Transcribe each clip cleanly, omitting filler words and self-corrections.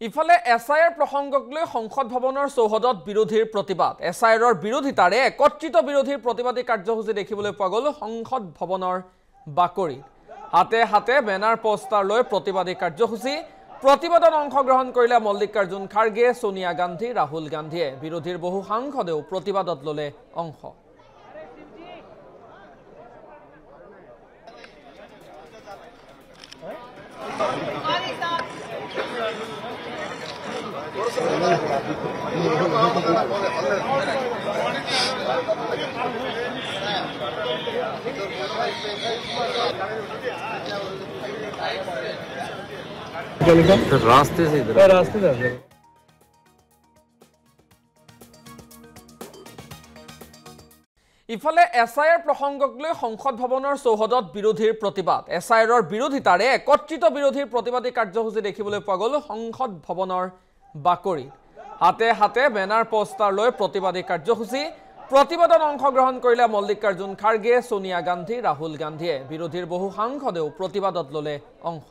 ইফালে এছআইআৰ প্ৰসংগক লৈ সংসদ ভৱনৰ চৌহদত বিৰোধীৰ প্ৰতিবাদ। এছআইআৰৰ বিৰোধিতাৰে একত্ৰিত বিৰোধীৰ প্ৰতিবাদী কাৰ্যসূচী দেখিবলৈ পোৱা গ'ল সংসদ ভৱনৰ বাকৰি। হাতে হাতে বেনাৰ পোষ্টাৰ লৈ প্ৰতিবাদী কাৰ্যসূচী। প্ৰতিবাদত অংশগ্ৰহণ কৰিলে মল্লিকাৰ্জুন খাৰ্গে, সোনিয়া গান্ধী, ৰাহুল গান্ধীয়ে। বিৰোধীৰ বহু সাংসদেও প্ৰতিবাদত ল'লে অংশ। रास्ते से ইফালে এছআইআৰ প্ৰসংগক লৈ সংসদ ভৱনৰ চৌহদত বিৰোধীৰ প্ৰতিবাদ। এছআইআৰৰ বিৰোধিতাৰে একত্ৰিত বিৰোধীৰ প্ৰতিবাদী কাৰ্যসূচী দেখিবলৈ পোৱা গ'ল সংসদ ভৱনৰ বাকৰি। হাতে হাতে বেনাৰ পোষ্টাৰ লৈ প্ৰতিবাদী কাৰ্যসূচী। প্ৰতিবাদত অংশগ্ৰহণ কৰিলে মল্লিকাৰ্জুন খাৰ্গে, সোনিয়া গান্ধী, ৰাহুল গান্ধীয়ে। বিৰোধীৰ বহু সাংসদেও প্ৰতিবাদত ল'লে অংশ।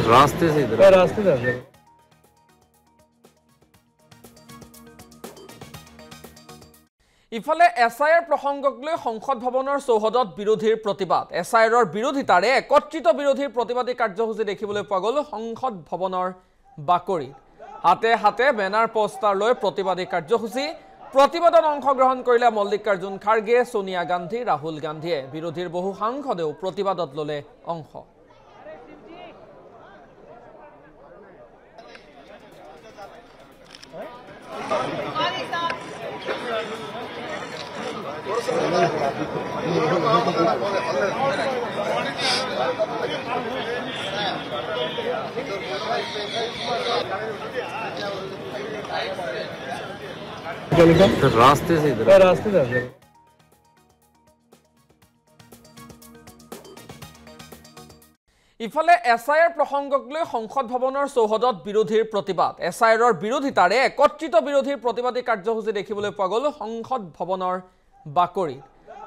रास्ते से ইফালে এছআইআৰ প্ৰসংগক লৈ সংসদ ভৱনৰ চৌহদত বিৰোধীৰ প্ৰতিবাদ। এছআইআৰৰ বিৰোধিতাৰে একত্ৰিত বিৰোধীৰ প্ৰতিবাদী কাৰ্যসূচী দেখিবলৈ পোৱা গ'ল সংসদ ভৱনৰ বাকৰি। হাতে হাতে বেনাৰ পোষ্টাৰ লৈ প্ৰতিবাদী কাৰ্যসূচী। প্ৰতিবাদত অংশগ্ৰহণ কৰিলে মল্লিকাৰ্জুন খাৰ্গে, সোনিয়া গান্ধী, ৰাহুল গান্ধীয়ে। বিৰোধীৰ বহু সাংসদেও প্ৰতিবাদত ল'লে অংশ। रास्ते से ইফালে এছআইআৰ প্ৰসংগক লৈ সংসদ ভৱনৰ চৌহদত বিৰোধীৰ প্ৰতিবাদ। এছআইআৰৰ বিৰোধিতাৰে একত্ৰিত বিৰোধীৰ প্ৰতিবাদী কাৰ্যসূচী দেখিবলৈ পোৱা গ'ল সংসদ ভৱনৰ বাকৰি।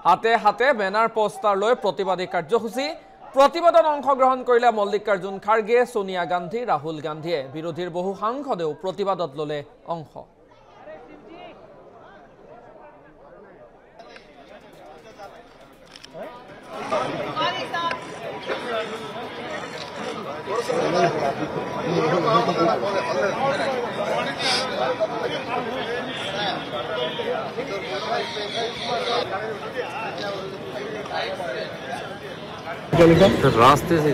হাতে হাতে বেনাৰ পোষ্টাৰ লৈ প্ৰতিবাদী কাৰ্যসূচী। প্ৰতিবাদত অংশগ্ৰহণ কৰিলে মল্লিকাৰ্জুন খাৰ্গে, সোনিয়া গান্ধী, ৰাহুল গান্ধীয়ে। বিৰোধীৰ বহু সাংসদেও প্ৰতিবাদত ল'লে অংশ। रास्ते से